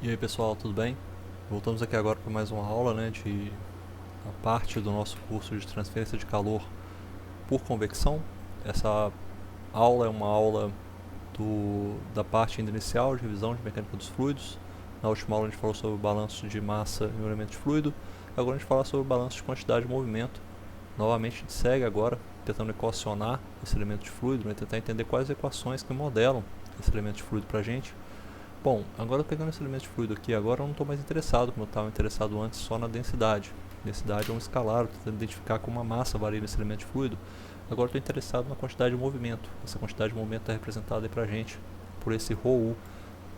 E aí pessoal, tudo bem? Voltamos aqui agora para mais uma aula, de a parte do nosso curso de transferência de calor por convecção. Essa aula é uma aula da parte ainda inicial de revisão de mecânica dos fluidos. Na última aula a gente falou sobre o balanço de massa em um elemento de fluido. Agora a gente fala sobre o balanço de quantidade de movimento. Novamente a gente segue agora tentando equacionar esse elemento de fluido, tentar entender quais equações que modelam esse elemento de fluido para a gente. Bom, agora pegando esse elemento de fluido aqui, agora eu não estou mais interessado, como eu estava interessado antes, só na densidade. Densidade é um escalar, tentando identificar como a massa varia nesse elemento de fluido. Agora estou interessado na quantidade de movimento. Essa quantidade de movimento está representada aí para a gente por esse ρu.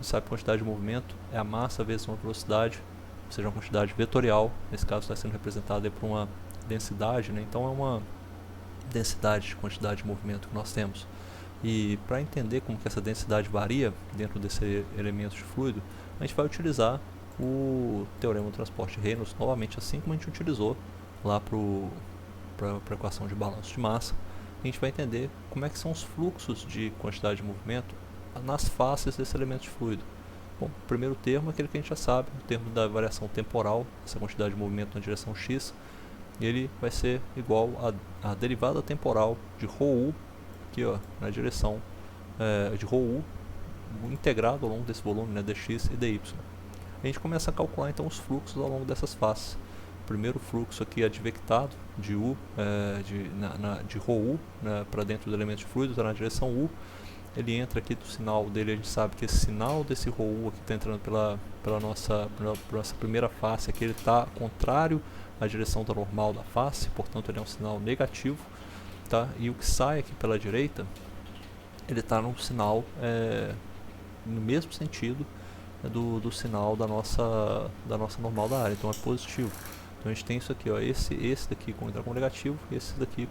Você sabe que quantidade de movimento é a massa vezes uma velocidade, ou seja, uma quantidade vetorial. Nesse caso está sendo representada por uma densidade, então é uma densidade de quantidade de movimento que nós temos. E para entender como que essa densidade varia dentro desse elemento de fluido, a gente vai utilizar o teorema do transporte de Reynolds novamente, assim como a gente utilizou lá para a equação de balanço de massa. A gente vai entender como é que são os fluxos de quantidade de movimento nas faces desse elemento de fluido. Bom, o primeiro termo é aquele que a gente já sabe, o termo da variação temporal, essa quantidade de movimento na direção x, ele vai ser igual à derivada temporal de ρu aqui na direção de ρu integrado ao longo desse volume, dx e dy. A gente começa a calcular então os fluxos ao longo dessas faces. O primeiro fluxo aqui é advectado de u de ρu para dentro do elemento de fluido, está na direção u. Ele entra aqui do sinal dele, a gente sabe que esse sinal desse ρu aqui está entrando pela nossa primeira face aqui, ele está contrário à direção da normal da face, portanto ele é um sinal negativo. Tá? E o que sai aqui pela direita, ele está num sinal no mesmo sentido do sinal da nossa normal da área, então é positivo. Então a gente tem isso aqui, esse daqui entra como negativo, e esse daqui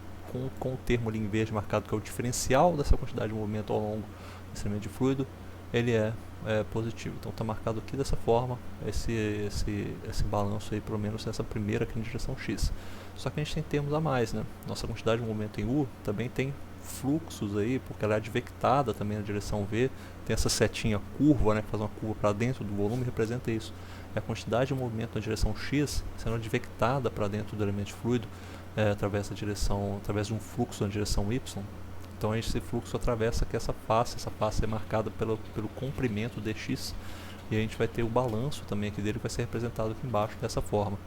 com o termo ali em verde marcado, que é o diferencial dessa quantidade de movimento ao longo desse elemento de fluido, ele é positivo. Então está marcado aqui dessa forma, esse balanço aí, pelo menos nessa primeira aqui na direção x. Só que a gente tem termos a mais, Nossa quantidade de movimento em u também tem fluxos aí, porque ela é advectada também na direção v, tem essa setinha curva, que faz uma curva para dentro do volume, representa isso. É a quantidade de movimento na direção x sendo advectada para dentro do elemento fluido através de um fluxo na direção y. Então esse fluxo atravessa aqui essa face é marcada pelo comprimento dx, e a gente vai ter o balanço também aqui dele, que vai ser representado aqui embaixo dessa forma.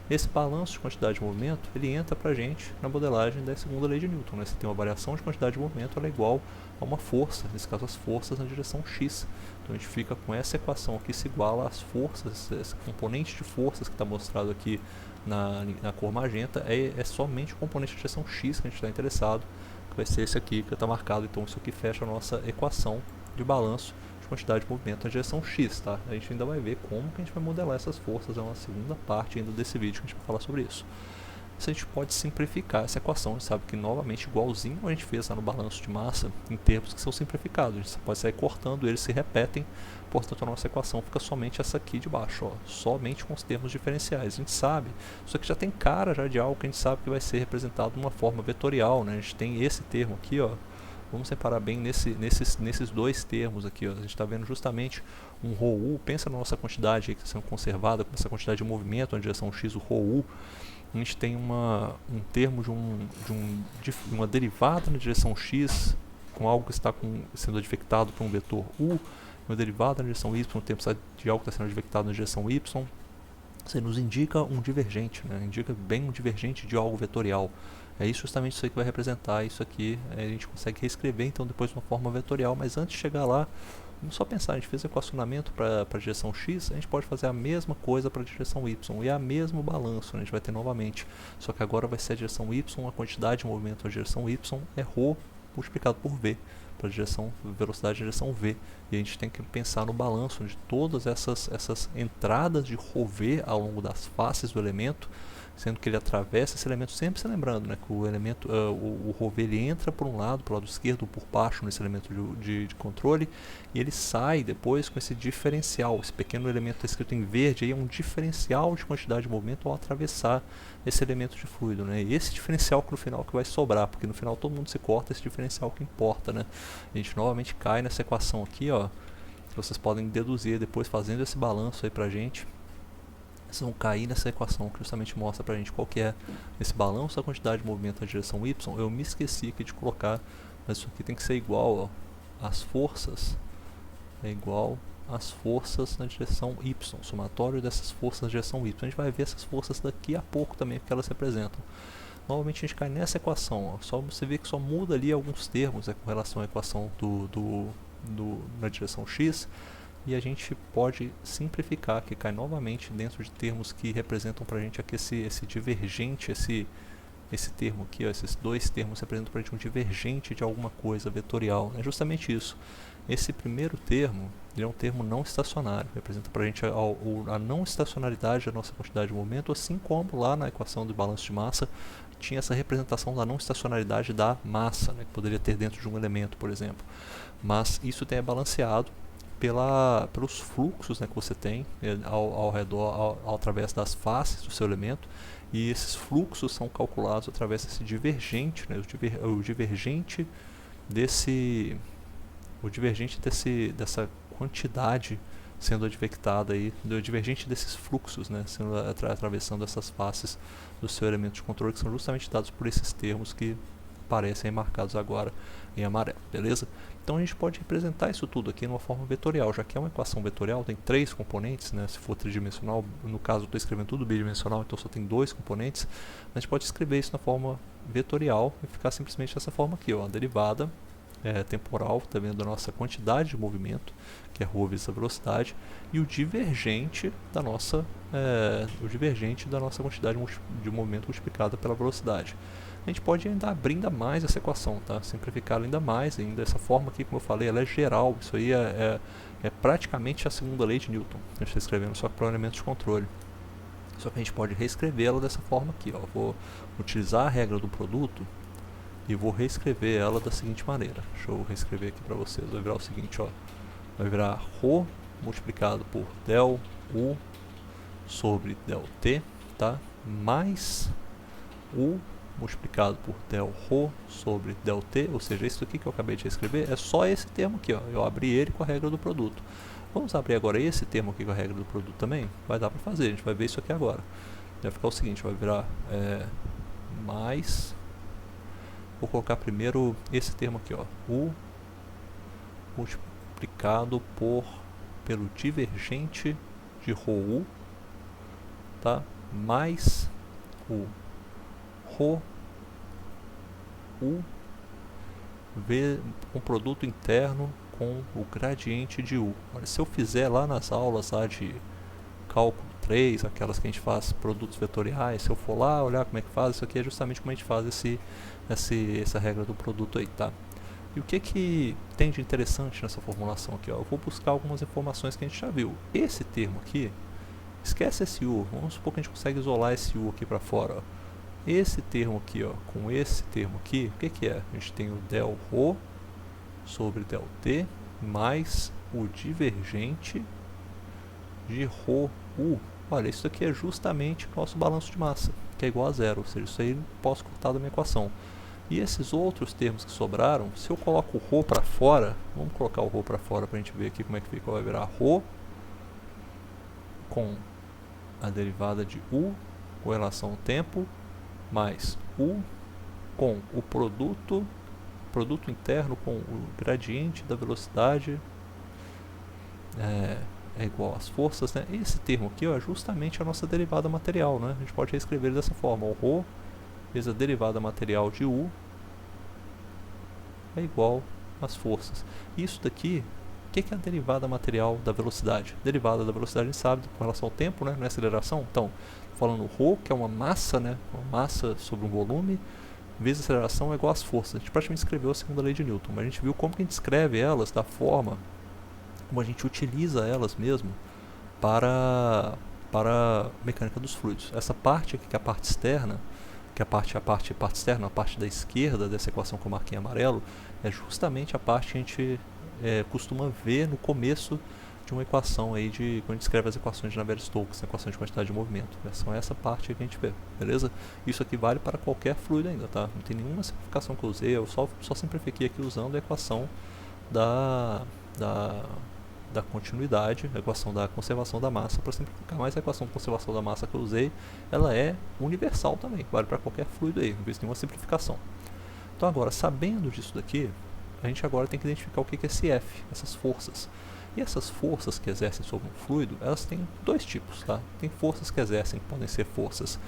Esse balanço de quantidade de movimento, ele entra para a gente na modelagem da segunda lei de Newton. Você tem uma variação de quantidade de movimento, ela é igual a uma força, nesse caso as forças na direção x. Então a gente fica com essa equação aqui, se iguala às forças, esse componente de forças que está mostrado aqui na cor magenta, é somente o componente de direção x que a gente está interessado, que vai ser esse aqui que está marcado. Então isso aqui fecha a nossa equação de balanço de quantidade de movimento na direção x, tá? A gente ainda vai ver como que a gente vai modelar essas forças, é uma segunda parte ainda desse vídeo que a gente vai falar sobre isso. A gente pode simplificar essa equação, a gente sabe que novamente igualzinho a gente fez lá no balanço de massa, em termos que são simplificados, a gente pode sair cortando, eles se repetem, portanto a nossa equação fica somente essa aqui de baixo, somente com os termos diferenciais. A gente sabe, isso aqui já tem cara já de algo que a gente sabe que vai ser representado de uma forma vetorial, a gente tem esse termo aqui, vamos separar bem nesses dois termos aqui, a gente está vendo justamente um ρu, pensa na nossa quantidade aí que está sendo conservada, com essa quantidade de movimento na direção x, o ρu, a gente tem um termo de uma derivada na direção x, com algo que está sendo advectado por um vetor u, uma derivada na direção y, um tempo de algo que está sendo advectado na direção y. Você nos indica um divergente, indica bem um divergente de algo vetorial. É isso, justamente isso aí que vai representar isso aqui. A gente consegue reescrever então depois de uma forma vetorial, mas antes de chegar lá, vamos só pensar, a gente fez o equacionamento para a direção x, a gente pode fazer a mesma coisa para a direção y, e é o mesmo balanço, a gente vai ter novamente, só que agora vai ser a direção y, a quantidade de movimento na direção y é ρ multiplicado por v, para a velocidade da direção v, e a gente tem que pensar no balanço de todas essas entradas de ρv ao longo das faces do elemento, sendo que ele atravessa esse elemento, sempre se lembrando que o elemento, o ρv ele entra por um lado, pelo lado esquerdo ou por baixo nesse elemento de controle, e ele sai depois com esse diferencial, esse pequeno elemento está escrito em verde, aí é um diferencial de quantidade de movimento ao atravessar esse elemento de fluido, e esse diferencial que no final que vai sobrar, porque no final todo mundo se corta, esse diferencial que importa, A gente novamente cai nessa equação aqui, vocês podem deduzir depois, fazendo esse balanço aí pra gente. Vocês vão cair nessa equação que justamente mostra pra gente qual que é esse balanço da quantidade de movimento na direção y. Eu me esqueci aqui de colocar, mas isso aqui tem que ser igual, ó, às forças, é igual às forças na direção y, somatório dessas forças na direção y. A gente vai ver essas forças daqui a pouco também, porque elas representam. Novamente a gente cai nessa equação, ó. Só você vê que só muda ali alguns termos, com relação à equação na direção x, e a gente pode simplificar, que cai novamente dentro de termos que representam para a gente aqui esse divergente, esse termo aqui, ó, esses dois termos representam para a gente um divergente de alguma coisa vetorial. É justamente isso. Esse primeiro termo, ele é um termo não estacionário, representa para a gente a não estacionalidade da nossa quantidade de movimento, assim como lá na equação do balanço de massa tinha essa representação da não estacionalidade da massa, né, que poderia ter dentro de um elemento, por exemplo. Mas isso é balanceado pelos fluxos, né, que você tem ao redor, através das faces do seu elemento, e esses fluxos são calculados através desse divergente, né, o divergente dessa quantidade sendo advectada aí, do divergente desses fluxos, né, sendo atravessando essas faces do seu elemento de controle, que são justamente dados por esses termos que aparecem marcados agora em amarelo, beleza? Então a gente pode representar isso tudo aqui numa forma vetorial, já que é uma equação vetorial, tem 3 componentes, né? Se for tridimensional, no caso eu estou escrevendo tudo bidimensional, então só tem 2 componentes, a gente pode escrever isso na forma vetorial e ficar simplesmente dessa forma aqui, ó, a derivada temporal, também da nossa quantidade de movimento, que é ρ vezes a velocidade, e o divergente da nossa quantidade de movimento multiplicada pela velocidade. A gente pode ainda abrir ainda mais essa equação, tá? Simplificar ainda mais, ainda essa forma aqui, como eu falei, ela é geral, isso aí é praticamente a segunda lei de Newton, que a gente está escrevendo só para o elemento de controle. Só que a gente pode reescrevê-la dessa forma aqui, ó. Eu vou utilizar a regra do produto e vou reescrever ela da seguinte maneira. Deixa eu reescrever aqui para vocês. Vai virar o seguinte, ó. Vai virar ρ multiplicado por del U sobre del T, tá? Mais U multiplicado por del ρ sobre del T, ou seja, isso aqui que eu acabei de reescrever é só esse termo aqui, ó. Eu abri ele com a regra do produto. Vamos abrir agora esse termo aqui com a regra do produto também? Vai dar para fazer, a gente vai ver isso aqui agora. Vai ficar o seguinte, vai virar mais... Vou colocar primeiro esse termo aqui, ó, U multiplicado pelo divergente de ρu, tá? Mais o ρu um produto interno com o gradiente de U. Olha, se eu fizer lá nas aulas lá de cálculo 3, aquelas que a gente faz produtos vetoriais, se eu for lá olhar como é que faz, isso aqui é justamente como a gente faz essa regra do produto aí, tá? E o que tem de interessante nessa formulação aqui, ó? Eu vou buscar algumas informações que a gente já viu. Esse termo aqui, esquece esse U, vamos supor que a gente consegue isolar esse U aqui para fora, ó. Esse termo aqui, ó, com esse termo aqui, o que é? A gente tem o del ρ sobre del T mais o divergente de ρu. Olha, isso aqui é justamente o nosso balanço de massa, que é igual a zero, ou seja, isso aí eu posso cortar da minha equação. E esses outros termos que sobraram, se eu coloco o ρ para fora, vamos colocar o ρ para fora para a gente ver aqui como é que fica, vai virar ρ com a derivada de U com relação ao tempo, mais U com o produto interno com o gradiente da velocidade é igual às forças, né? Esse termo aqui, ó, é justamente a nossa derivada material, né? A gente pode reescrever dessa forma, o ρ vezes a derivada material de U é igual às forças. Isso daqui, o que é a derivada material da velocidade? Derivada da velocidade a gente sabe com relação ao tempo, né? Não é aceleração? Então, falando ρ, que é uma massa, né? Uma massa sobre um volume, vezes a aceleração é igual às forças. A gente praticamente escreveu a segunda lei de Newton, mas a gente viu como que a gente escreve elas da forma como a gente utiliza elas mesmo para a mecânica dos fluidos. Essa parte aqui, que é a parte externa, que é a parte externa, a parte da esquerda dessa equação que eu marquei em amarelo, é justamente a parte que a gente costuma ver no começo de uma equação aí quando a gente escreve as equações de Navier-Stokes, equação de quantidade de movimento. São essa parte que a gente vê, beleza? Isso aqui vale para qualquer fluido ainda, tá? Não tem nenhuma simplificação que eu usei, eu só simplifiquei aqui usando a equação da da continuidade, a equação da conservação da massa, para simplificar, mas a equação de conservação da massa que eu usei, ela é universal também, vale para qualquer fluido aí, não existe nenhuma simplificação. Então agora, sabendo disso daqui, a gente agora tem que identificar o que é esse F, essas forças. E essas forças que exercem sobre um fluido, elas têm dois tipos, tá? Tem forças que exercem, que podem ser forças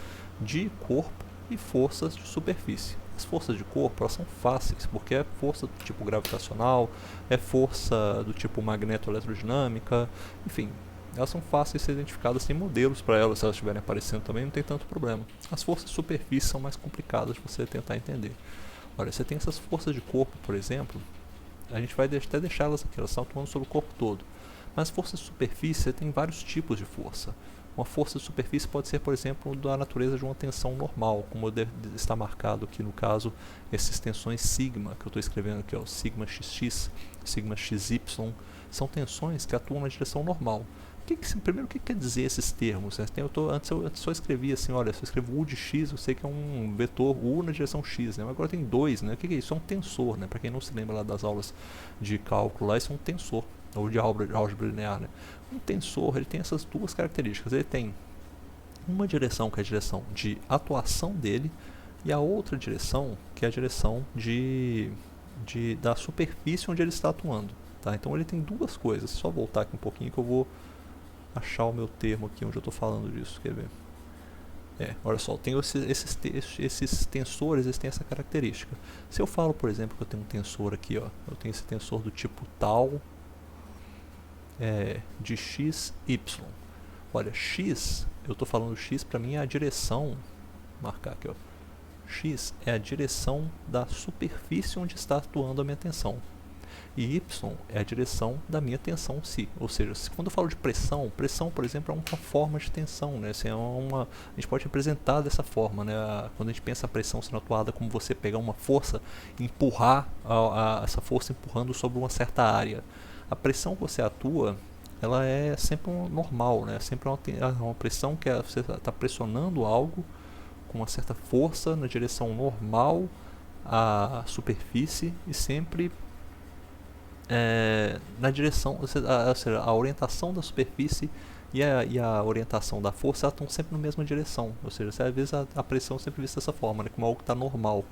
de corpo e forças de superfície. As forças de corpo, elas são fáceis, porque é força do tipo gravitacional, é força do tipo magneto-eletrodinâmica, enfim, elas são fáceis de ser identificadas, tem modelos para elas, se elas estiverem aparecendo também, não tem tanto problema. As forças de superfície são mais complicadas de você tentar entender. Olha, você tem essas forças de corpo, por exemplo, a gente vai até deixar elas aqui, elas estão atuando sobre o corpo todo. Mas força de superfície, você tem vários tipos de força. Uma força de superfície pode ser, por exemplo, da natureza de uma tensão normal, como está marcado aqui no caso, essas tensões sigma, que eu estou escrevendo aqui, ó, sigma xx, sigma xy, são tensões que atuam na direção normal. Primeiro, o que quer dizer esses termos? Né? Antes eu só escrevia assim, olha, se eu escrevo U de x, eu sei que é um vetor U na direção x, né? Mas agora tem dois, né? O que é isso? É um tensor, né? Para quem não se lembra lá das aulas de cálculo, lá, isso é um tensor, ou de álgebra linear, né? Um tensor, ele tem essas duas características. Ele tem uma direção, que é a direção de atuação dele, e a outra direção, que é a direção da superfície onde ele está atuando. Tá? Então ele tem duas coisas. Só voltar aqui um pouquinho que eu vou achar o meu termo aqui onde eu estou falando disso, quer ver? Olha só, eu tenho esses tensores, eles têm essa característica. Se eu falo, por exemplo, que eu tenho um tensor aqui, ó, eu tenho esse tensor do tipo tal de x, y. Olha, x, eu estou falando x, para mim é a direção, vou marcar aqui, ó, x é a direção da superfície onde está atuando a minha tensão. E y é a direção da minha tensão si. Ou seja, quando eu falo de pressão, por exemplo, é uma forma de tensão, né? Assim, a gente pode representar dessa forma, né? Quando a gente pensa a pressão sendo atuada como você pegar uma força e empurrar essa força empurrando sobre uma certa área. A pressão que você atua, ela é sempre normal, né? Sempre uma pressão que você está pressionando algo com uma certa força na direção normal à superfície e sempre na direção, ou seja, a orientação da superfície e a orientação da força estão sempre na mesma direção. Ou seja, às vezes a pressão é sempre vista dessa forma, né, como algo que está normal.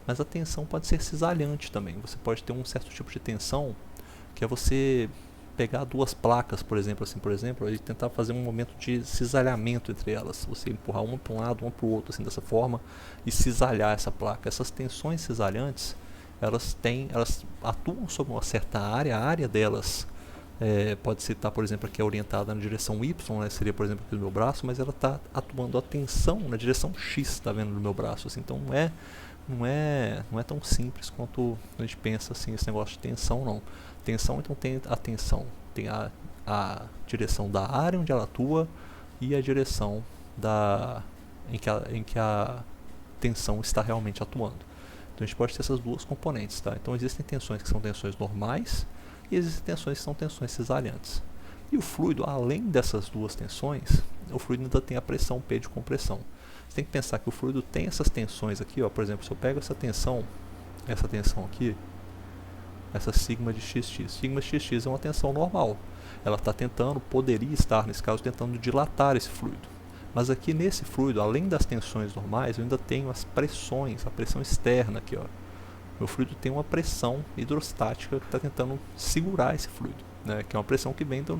Mas a tensão pode ser cisalhante também. Você pode ter um certo tipo de tensão, que é você pegar duas placas, por exemplo, e tentar fazer um momento de cisalhamento entre elas. Você empurrar uma para um lado, uma para o outro, assim, dessa forma, e cisalhar essa placa. Essas tensões cisalhantes, elas atuam sobre uma certa área, a área delas pode estar, por exemplo, aqui orientada na direção Y, né, seria, por exemplo, aqui do meu braço, mas ela está atuando a tensão na direção X, está vendo, do meu braço, assim, então não é tão simples quanto a gente pensa, assim, esse negócio de tensão, não. Tensão, então, tem a tensão, tem a direção da área onde ela atua e a direção em que a tensão está realmente atuando. Então a gente pode ter essas duas componentes, tá? Então existem tensões que são tensões normais e existem tensões que são tensões cisalhantes. E o fluido, além dessas duas tensões, o fluido ainda tem a pressão P de compressão. Você tem que pensar que o fluido tem essas tensões aqui, ó, por exemplo, se eu pego essa tensão aqui, essa sigma de xx. Sigma xx é uma tensão normal. Ela poderia estar, nesse caso, tentando dilatar esse fluido. Mas aqui nesse fluido, além das tensões normais, eu ainda tenho as pressões, a pressão externa aqui, ó. Meu fluido tem uma pressão hidrostática que está tentando segurar esse fluido, né? Que é uma pressão que vem do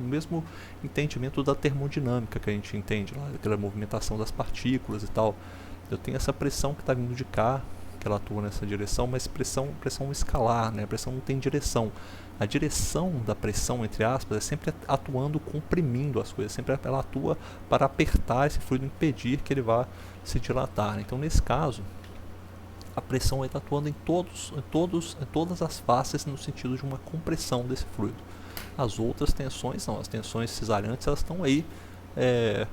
mesmo entendimento da termodinâmica que a gente entende, lá, daquela movimentação das partículas e tal. Eu tenho essa pressão que está vindo de cá, que ela atua nessa direção, mas pressão escalar, né? A pressão não tem direção. A direção da pressão, entre aspas, é sempre atuando, comprimindo as coisas. Sempre ela atua para apertar esse fluido, impedir que ele vá se dilatar. Então, nesse caso, a pressão está atuando em todas as faces no sentido de uma compressão desse fluido. As outras tensões não. As tensões cisalhantes, elas estão aí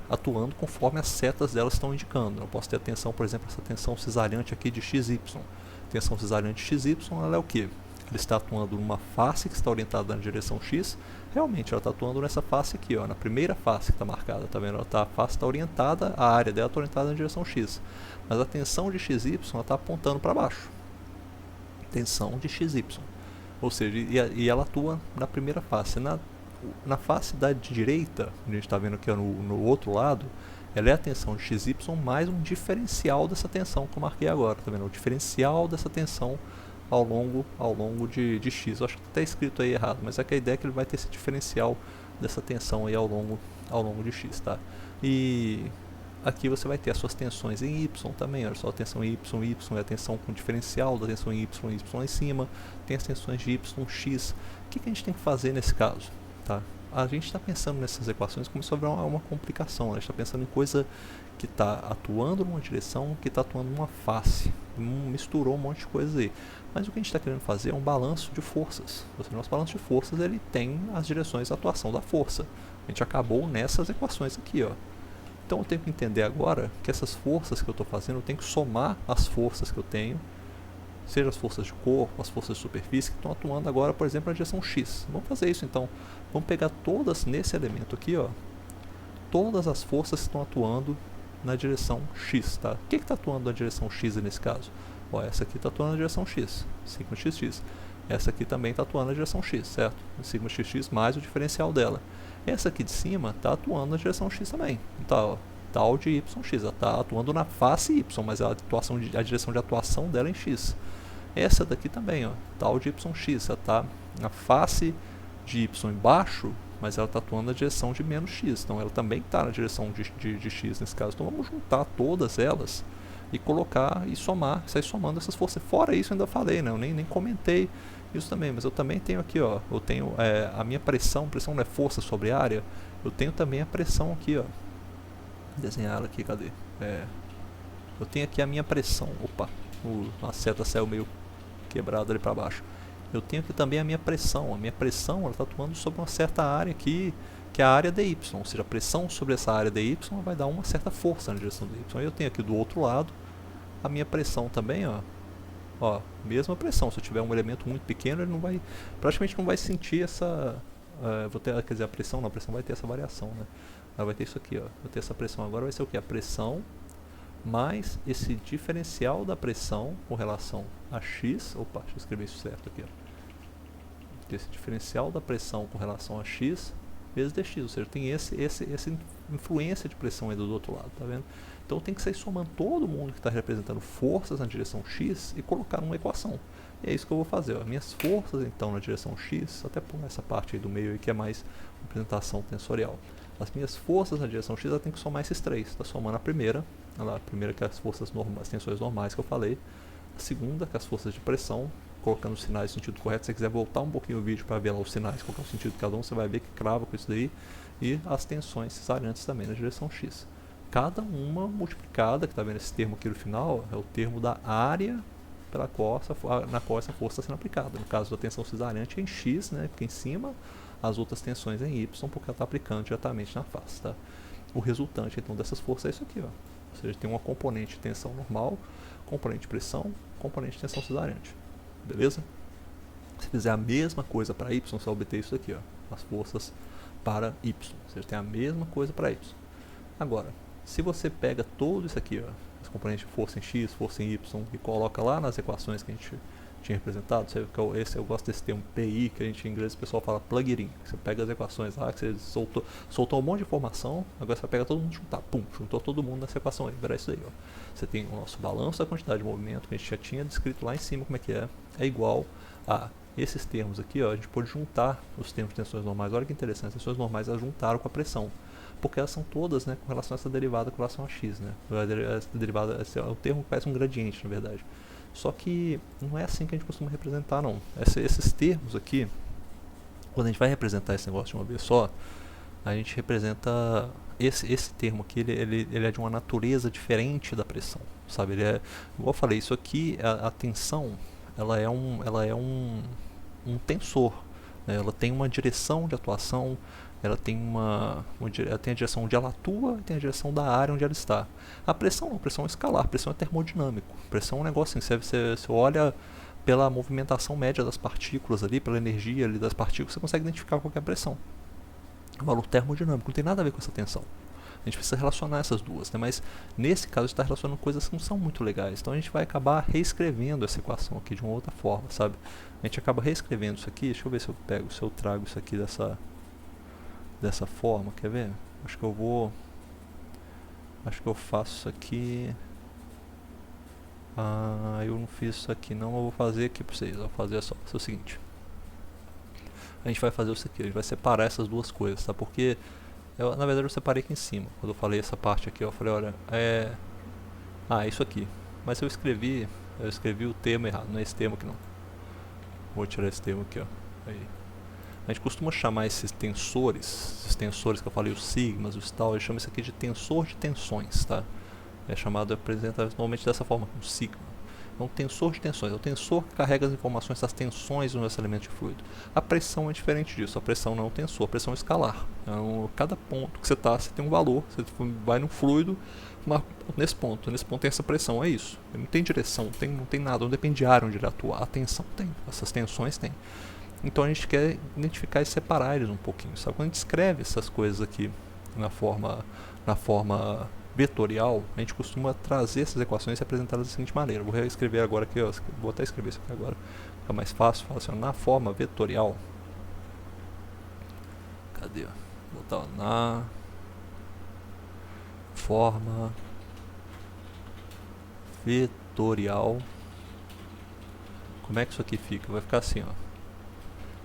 atuando conforme as setas delas estão indicando. Eu posso ter a tensão, por exemplo, essa tensão cisalhante aqui de XY. Tensão cisalhante XY, ela é o quê? Ele está atuando numa face que está orientada na direção X. Realmente, ela está atuando nessa face aqui, ó, na primeira face que está marcada, tá vendo? A face está orientada, a área dela está orientada na direção X. Mas a tensão de XY está apontando para baixo. Tensão de XY. Ou seja, e ela atua na primeira face. Na face da direita, a gente está vendo aqui no outro lado, ela é a tensão de xy mais um diferencial dessa tensão que eu marquei agora, tá vendo? O diferencial dessa tensão ao longo de x. Eu acho que está escrito aí errado, mas é que a ideia é que ele vai ter esse diferencial dessa tensão aí ao longo de x, tá? E aqui você vai ter as suas tensões em y também, olha só, a tensão em y é a tensão com diferencial da tensão em y lá em cima, tem as tensões de y, x. O que a gente tem que fazer nesse caso? Tá? A gente está pensando nessas equações como se houvesse uma complicação, né? A gente está pensando em coisa que está atuando numa direção, que está atuando numa face, misturou um monte de coisa aí. Mas o que a gente está querendo fazer é um balanço de forças. O nosso balanço de forças ele tem as direções de atuação da força. A gente acabou nessas equações aqui, ó. Então eu tenho que entender agora que essas forças que eu estou fazendo, eu tenho que somar as forças que eu tenho, seja as forças de corpo, as forças de superfície, que estão atuando agora, por exemplo, na direção x. Vamos fazer isso então. Vamos pegar todas nesse elemento aqui, ó, todas as forças que estão atuando na direção x, tá? O que está atuando na direção x nesse caso? Ó, essa aqui está atuando na direção x, sigma xx. Essa aqui também está atuando na direção x, certo? Sigma xx mais o diferencial dela. Essa aqui de cima está atuando na direção x também. Então, ó, tal de yx, ela está atuando na face y, mas a direção de atuação dela é em x. Essa daqui também, ó, tal de yx, ela está na face de y embaixo, mas ela está atuando na direção de menos x. Então ela também está na direção de x nesse caso. Então vamos juntar todas elas e colocar e somar, sair somando essas forças. Fora isso, eu ainda falei, né? Eu nem comentei isso também, mas eu também tenho aqui, ó, eu tenho a minha pressão não é força sobre área, eu tenho também a pressão aqui, ó, desenhar ela aqui, cadê? Eu tenho aqui a minha pressão, opa, a seta saiu meio quebrada ali para baixo. Eu tenho aqui também a minha pressão ela está atuando sobre uma certa área aqui, que é a área dy, ou seja, a pressão sobre essa área dy vai dar uma certa força na direção dy. Aí eu tenho aqui do outro lado a minha pressão também, ó, mesma pressão. Se eu tiver um elemento muito pequeno, ele praticamente não vai sentir essa, quer dizer, a pressão vai ter essa variação, né? Ela vai ter isso aqui, ó, vou ter essa pressão agora, vai ser o que? A pressão mais esse diferencial da pressão com relação a x, opa, deixa eu escrever isso certo aqui, ó. Esse diferencial da pressão com relação a x vezes dx, ou seja, tem essa influência de pressão aí do outro lado, tá vendo? Então tem que sair somando todo mundo que está representando forças na direção x e colocar numa equação. E é isso que eu vou fazer, ó. Minhas forças então na direção x, até por essa parte aí do meio aí que é mais representação tensorial. As minhas forças na direção x, eu tenho que somar esses três. Está somando a primeira que é as forças normais, as tensões normais que eu falei. A segunda, que é as forças de pressão, colocando os sinais no sentido correto. Se você quiser voltar um pouquinho o vídeo para ver lá os sinais, qual é o sentido de cada um, você vai ver que crava com isso daí. E as tensões cesariantes também na direção x. Cada uma multiplicada, que está vendo esse termo aqui no final, é o termo da área na qual essa força está sendo aplicada. No caso da tensão cesariante é em x, né, fica em cima, as outras tensões em y, porque ela está aplicando diretamente na face. Tá? O resultante então dessas forças é isso aqui, ó. Ou seja, tem uma componente de tensão normal, componente de pressão, componente de tensão cesariante. Beleza? Se fizer a mesma coisa para y, você vai obter isso aqui, ó, as forças para y. Ou seja, tem a mesma coisa para y. Agora, se você pega tudo isso aqui, ó, as componentes de força em x, força em y, e coloca lá nas equações que a gente tinha representado, eu gosto desse termo PI, que a gente em inglês o pessoal fala plug it in. Você pega as equações lá, que você soltou um monte de informação, agora você pega todo mundo e juntar, pum, juntou todo mundo nessa equação aí, verá isso aí, ó. Você tem o nosso balanço da quantidade de movimento, que a gente já tinha descrito lá em cima como é igual a esses termos aqui, ó, a gente pode juntar os termos de tensões normais. Olha que interessante, as tensões normais elas juntaram com a pressão, porque elas são todas, né, com relação a essa derivada com relação a x, né? Essa derivada é um termo que parece um gradiente, na verdade. Só que não é assim que a gente costuma representar, não. Esses termos aqui, quando a gente vai representar esse negócio de uma vez só, a gente representa esse termo aqui, ele é de uma natureza diferente da pressão, sabe? Ele é, igual eu falei, isso aqui, a tensão, ela é um tensor, né? Ela tem uma direção de atuação, ela tem ela tem a direção onde ela atua e tem a direção da área onde ela está. A pressão não, a pressão é escalar, a pressão é termodinâmico. A pressão é um negócio assim, você olha pela movimentação média das partículas ali, pela energia ali das partículas, você consegue identificar qual é a pressão. O valor termodinâmico não tem nada a ver com essa tensão. A gente precisa relacionar essas duas, né? Mas nesse caso a gente está relacionando coisas que não são muito legais. Então a gente vai acabar reescrevendo essa equação aqui de uma outra forma, sabe? A gente acaba reescrevendo isso aqui, deixa eu ver se eu trago isso aqui dessa dessa forma, quer ver? Acho que eu faço isso aqui. Eu não fiz isso aqui não, eu vou fazer aqui pra vocês. Eu vou fazer só o seguinte. A gente vai fazer isso aqui, a gente vai separar essas duas coisas, tá? Porque, na verdade eu separei aqui em cima. Quando eu falei essa parte aqui, eu falei, olha, isso aqui. Mas eu escrevi o termo errado, não é esse termo aqui não. Vou tirar esse termo aqui, ó. Aí. A gente costuma chamar esses tensores que eu falei, os sigmas, os tal, a gente chama isso aqui de tensor de tensões, tá? É chamado, apresenta normalmente dessa forma, como sigma. É um tensor de tensões, é o tensor que carrega as informações das tensões do nosso elemento de fluido. A pressão é diferente disso, a pressão não é um tensor, a pressão é escalar. Então, cada ponto que você está, você tem um valor, você vai no fluido, nesse ponto tem essa pressão, é isso. Não tem direção, não tem nada, não depende de área onde ele atua, a tensão tem, essas tensões tem. Então a gente quer identificar e separar eles um pouquinho, sabe? Quando a gente escreve essas coisas aqui na forma vetorial, a gente costuma trazer essas equações e apresentá-las da seguinte maneira. Vou reescrever agora aqui, ó, vou até escrever isso aqui agora, fica mais fácil. Fala assim, ó, na forma vetorial. Cadê? Vou botar na forma vetorial. Como é que isso aqui fica? Vai ficar assim, ó.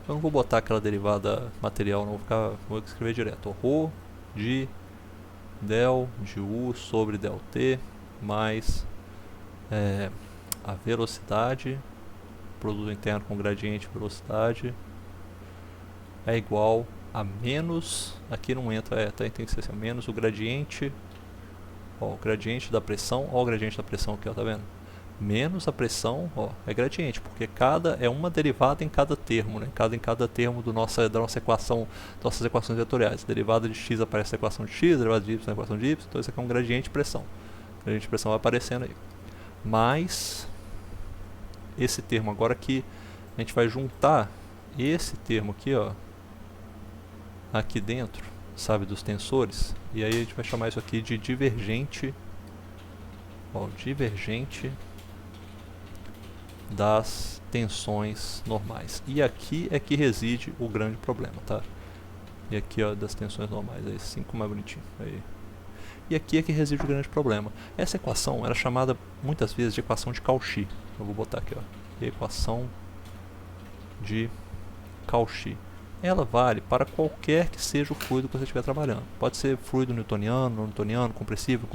Eu não vou botar aquela derivada material, não, vou escrever direto. Rho de del de u sobre del t mais a velocidade, produto interno com gradiente velocidade, é igual a menos, aqui não entra, tem que ser assim, menos o gradiente, ó, o gradiente da pressão, ó, o gradiente da pressão aqui, ó, tá vendo? Menos a pressão, ó, é gradiente, porque é uma derivada em cada termo, né? Em cada termo da nossa equação, nossas equações vetoriais. Derivada de x aparece a equação de x, derivada de y a equação de y, então isso aqui é um gradiente de pressão. O gradiente de pressão vai aparecendo aí. Mas esse termo agora aqui, a gente vai juntar esse termo aqui, ó, aqui dentro, sabe, dos tensores, e aí a gente vai chamar isso aqui de divergente, ó, divergente das tensões normais. E aqui é que reside o grande problema, tá? E aqui, ó, das tensões normais, aí 5 mais bonitinho. Aí. E aqui é que reside o grande problema. Essa equação era chamada muitas vezes de equação de Cauchy. Eu vou botar aqui, ó, equação de Cauchy. Ela vale para qualquer que seja o fluido que você estiver trabalhando. Pode ser fluido newtoniano, não newtoniano, compressível,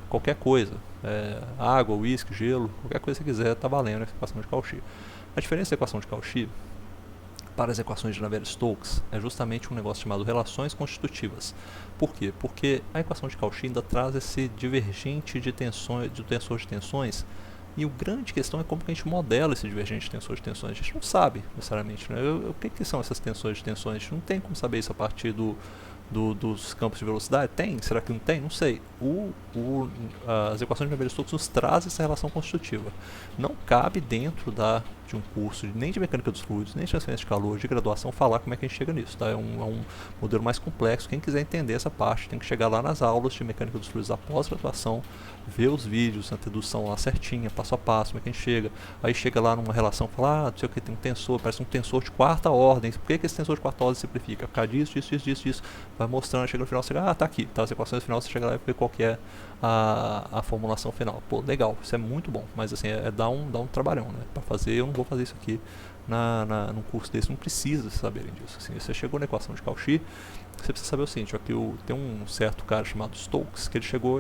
qualquer coisa, água, uísque, gelo, qualquer coisa que você quiser, está valendo essa equação de Cauchy. A diferença da equação de Cauchy para as equações de Navier-Stokes é justamente um negócio chamado relações constitutivas. Por quê? Porque a equação de Cauchy ainda traz esse divergente de tensões, do tensor de tensões, e a grande questão é como que a gente modela esse divergente de tensor de tensões. A gente não sabe necessariamente, né? O que são essas tensões de tensões? A gente não tem como saber isso a partir dos campos de velocidade? Tem? Será que não tem? Não sei. As equações de Navier-Stokes nos trazem essa relação constitutiva. Não cabe dentro de um curso nem de mecânica dos fluidos, nem de transferência de calor, de graduação, falar como é que a gente chega nisso. Tá? É um modelo mais complexo. Quem quiser entender essa parte tem que chegar lá nas aulas de mecânica dos fluidos após graduação, ver os vídeos, a dedução lá certinha, passo a passo, como é que a gente chega. Aí chega lá numa relação, fala, não sei o que, tem um tensor, parece um tensor de quarta ordem. Por que esse tensor de quarta ordem simplifica? Por causa disso. Vai mostrando, chega no final, você tá aqui, tá, as equações no final, você chega lá e vê qual que é a formulação final. Pô, legal, isso é muito bom, mas assim, dá um trabalhão, né, pra fazer. Eu não vou fazer isso aqui num curso desse, não precisa saberem disso. Assim, você chegou na equação de Cauchy, você precisa saber o seguinte, aqui tem um certo cara chamado Stokes, que ele chegou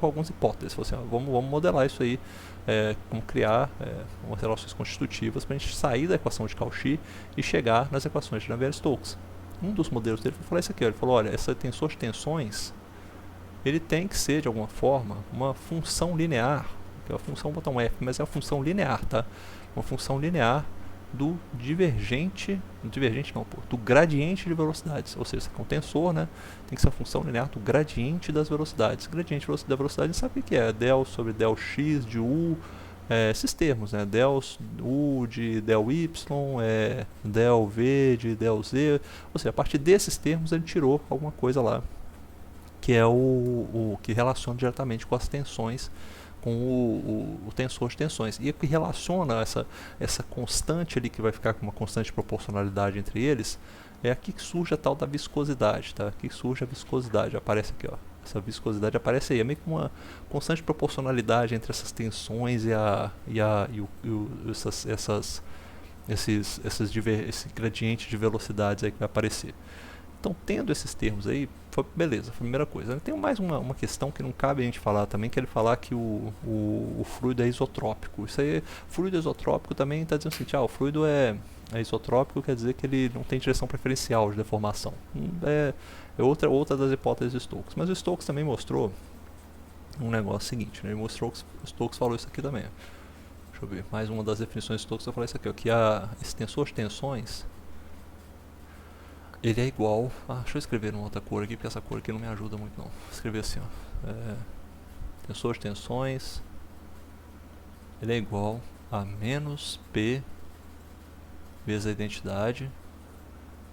com algumas hipóteses, falou assim, vamos modelar isso aí, como criar umas relações constitutivas para a gente sair da equação de Cauchy e chegar nas equações de Navier-Stokes. Um dos modelos dele foi falar isso aqui, ele falou, olha, esse tensor de tensões, ele tem que ser, de alguma forma, uma função linear, que é a função, vou botar um F, mas é uma função linear, tá? Uma função linear do do gradiente de velocidades, ou seja, com tensor, né, tem que ser uma função linear do gradiente das velocidades. Gradiente da velocidade, a gente sabe o que é, del sobre del x de u, esses termos, né, del u de del y, del v de del z, ou seja, a partir desses termos ele tirou alguma coisa lá, que é o que relaciona diretamente com as tensões com o tensor de tensões. E o que relaciona essa constante ali, que vai ficar com uma constante proporcionalidade entre eles, é aqui que surge a tal da viscosidade, tá? Aqui surge a viscosidade, aparece aqui, ó. Essa viscosidade aparece aí, é meio que uma constante proporcionalidade entre essas tensões esse gradiente de velocidades aí que vai aparecer. Então, tendo esses termos aí, beleza, primeira coisa. Tem mais uma questão que não cabe a gente falar também, que é ele falar que o fluido é isotrópico. Isso aí, fluido isotrópico também está dizendo assim, o fluido é isotrópico, quer dizer que ele não tem direção preferencial de deformação. É outra das hipóteses de Stokes. Mas o Stokes também mostrou um negócio seguinte, né? Ele mostrou que o Stokes falou isso aqui também. Deixa eu ver, mais uma das definições de Stokes, eu falei isso aqui, ó, que esse tensor de tensões, ele é igual deixa eu escrever numa outra cor aqui, porque essa cor aqui não me ajuda muito não. Vou escrever assim, ó, tensor de tensões, ele é igual a menos P vezes a identidade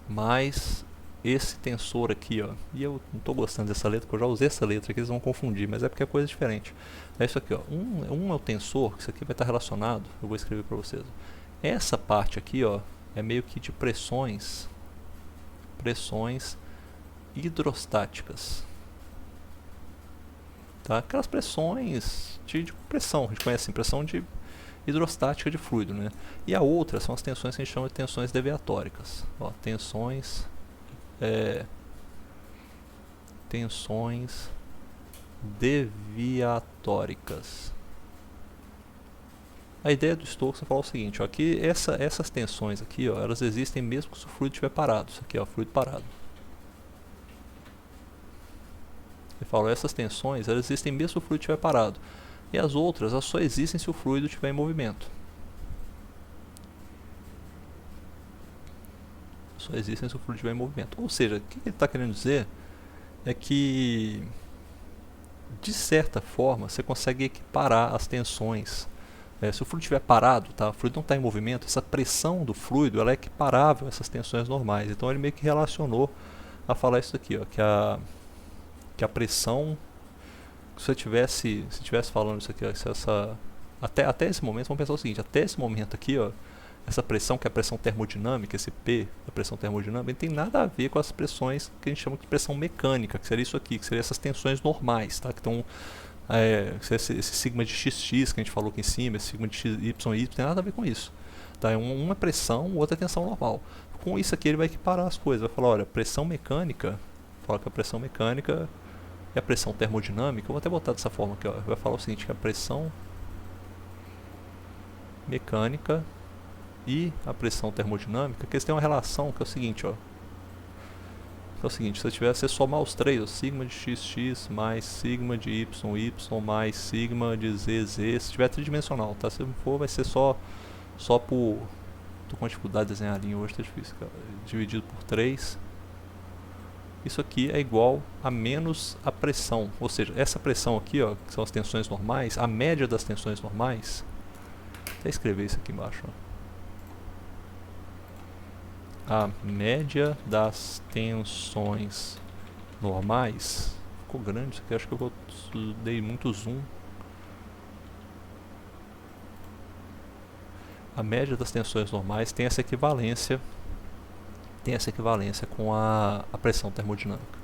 mais esse tensor aqui, ó. E eu não estou gostando dessa letra, porque eu já usei essa letra aqui, eles vão confundir, mas é porque é coisa diferente. É isso aqui, ó. Um é o tensor, que isso aqui vai estar relacionado, eu vou escrever para vocês. Essa parte aqui, ó, é meio que de pressões hidrostáticas, tá? Aquelas pressões de pressão, a gente conhece assim, pressão de hidrostática de fluido, né? E a outra são as tensões que a gente chama de tensões deviatóricas, ó, tensões deviatóricas. A ideia do Stokes é falar o seguinte, ó, que essas tensões aqui, ó, elas existem mesmo se o fluido estiver parado. Isso aqui, ó, fluido parado. Ele fala, essas tensões, elas existem mesmo se o fluido estiver parado. E as outras, elas só existem se o fluido estiver em movimento. Só existem se o fluido estiver em movimento. Ou seja, o que ele está querendo dizer é que, de certa forma, você consegue equiparar as tensões. Se o fluido estiver parado, tá? O fluido não está em movimento, essa pressão do fluido ela é equiparável a essas tensões normais. Então ele meio que relacionou a falar isso aqui, ó, que a pressão, se você estivesse falando isso aqui, ó, até esse momento, vamos pensar o seguinte, até esse momento aqui, ó, essa pressão que é a pressão termodinâmica, esse P, a pressão termodinâmica, não tem nada a ver com as pressões que a gente chama de pressão mecânica, que seria isso aqui, que seria essas tensões normais, tá? Que estão esse sigma de xx que a gente falou aqui em cima, esse sigma de xy, não tem nada a ver com isso. Tá? Uma pressão, outra tensão normal. Com isso aqui ele vai equiparar as coisas, vai falar, olha, pressão mecânica, fala que a pressão mecânica é a pressão termodinâmica, eu vou até botar dessa forma aqui, ó, vai falar o seguinte, que a pressão mecânica e a pressão termodinâmica, que eles têm uma relação que é o seguinte, ó. É o seguinte, se você somar os três, ó, sigma de xx mais sigma de yy mais sigma de zz, se tiver tridimensional, tá? Se não for, vai ser só por... Tô com dificuldade de desenhar a linha hoje, tá difícil, cara. Dividido por 3. Isso aqui é igual a menos a pressão, ou seja, essa pressão aqui, ó, que são as tensões normais, a média das tensões normais, vou até escrever isso aqui embaixo, ó. A média das tensões normais, ficou grande isso aqui, acho que eu dei muito zoom. A média das tensões normais tem essa equivalência com a pressão termodinâmica.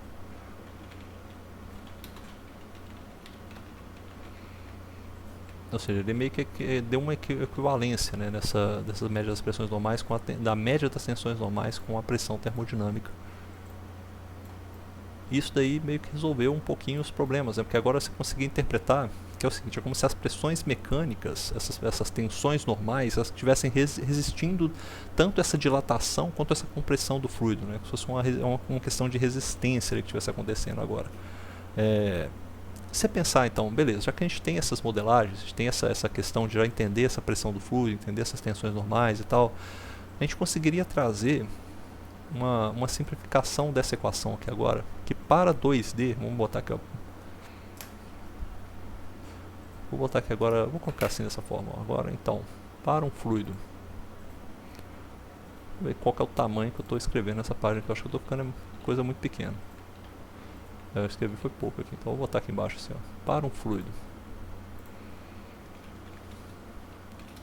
Ou seja, ele meio que deu uma equivalência, né, dessas médias das pressões normais da média das tensões normais com a pressão termodinâmica. Isso daí meio que resolveu um pouquinho os problemas, né, porque agora você conseguia interpretar que é o seguinte, é como se as pressões mecânicas, essas tensões normais, elas estivessem resistindo tanto essa dilatação quanto essa compressão do fluido, né, como se fosse uma questão de resistência que estivesse acontecendo agora. Se você pensar então, beleza, já que a gente tem essas modelagens, a gente tem essa questão de já entender essa pressão do fluido, entender essas tensões normais e tal, a gente conseguiria trazer uma simplificação dessa equação aqui agora, que para 2D, vamos botar aqui, ó, vou botar aqui agora, vou colocar assim dessa forma, ó, agora então, para um fluido, vou ver qual que é o tamanho que eu estou escrevendo nessa página, que eu acho que eu estou ficando coisa muito pequena. Eu escrevi foi pouco aqui, então vou botar aqui embaixo assim, ó, para um fluido.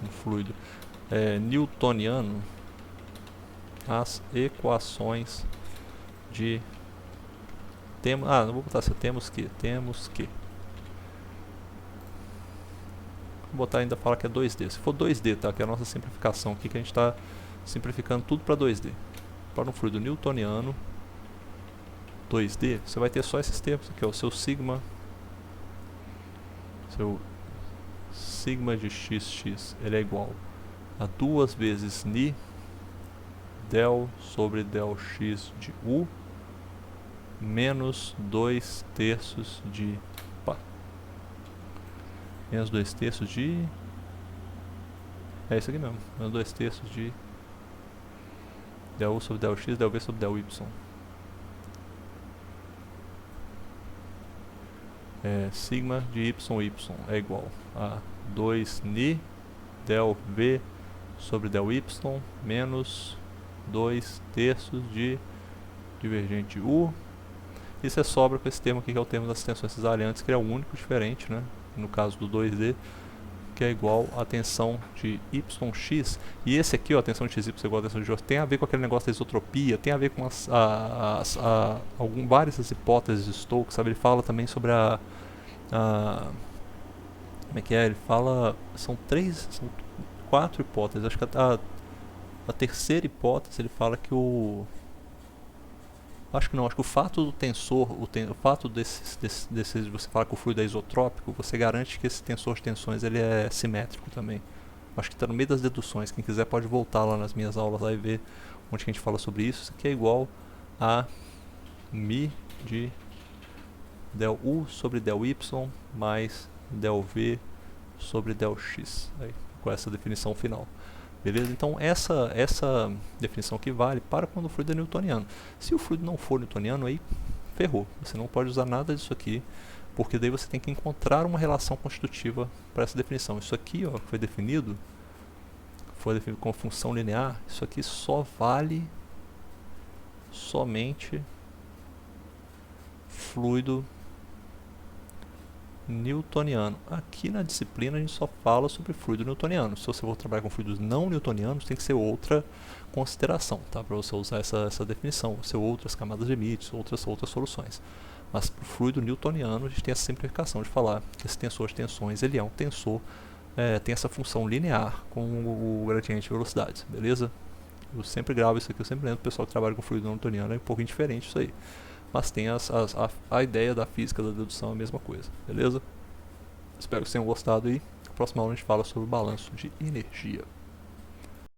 um fluido newtoniano, as equações de não vou botar assim, temos que vou botar, ainda fala que é 2D. Se for 2D, tá? Que é a nossa simplificação aqui, que a gente está simplificando tudo para 2D. Para um fluido newtoniano 2D, você vai ter só esses termos aqui, ó, o seu sigma de xx, ele é igual a 2 vezes ni del sobre del x de u menos 2 terços de menos 2 terços de é isso aqui mesmo, menos 2 terços de del u sobre del x, del v sobre del y. Sigma de y é igual a 2 ni del v sobre del y menos 2 terços de divergente de u. Isso é sobra com esse termo aqui, que é o termo das tensões cesariantes, que é o único diferente, né? No caso do 2D, que é igual a tensão de yx. E esse aqui, ó, a tensão de xy igual a tensão de y, tem a ver com aquele negócio da isotropia, tem a ver com várias hipóteses de Stokes, sabe? Ele fala também sobre como é que é? Ele fala, são 4 hipóteses. Acho que a terceira hipótese ele fala que acho que o fato do tensor, o fato desses você falar que o fluido é isotrópico, você garante que esse tensor de tensões ele é simétrico também. Acho que está no meio das deduções. Quem quiser pode voltar lá nas minhas aulas lá e ver onde que a gente fala sobre isso. Isso aqui é igual a mi de del u sobre del y mais del v sobre del x. Aí, com essa definição final. Beleza? Então essa definição aqui vale para quando o fluido é newtoniano. Se o fluido não for newtoniano, aí ferrou. Você não pode usar nada disso aqui, porque daí você tem que encontrar uma relação constitutiva para essa definição. Isso aqui, ó, foi definido como função linear. Isso aqui só vale somente fluido newtoniano. Aqui na disciplina a gente só fala sobre fluido newtoniano. Se você for trabalhar com fluidos não newtonianos, tem que ser outra consideração, tá? Para você usar essa definição, ser outras camadas de limites, outras soluções. Mas para o fluido newtoniano a gente tem essa simplificação de falar que esse tensor de tensões ele é um tensor, tem essa função linear com o gradiente de velocidades, beleza? Eu sempre gravo isso aqui, eu sempre lembro o pessoal que trabalha com fluido não newtoniano, é um pouquinho diferente isso aí. Mas tem a ideia da física da dedução é a mesma coisa, beleza? Espero que vocês tenham gostado e na próxima aula a gente fala sobre o balanço de energia.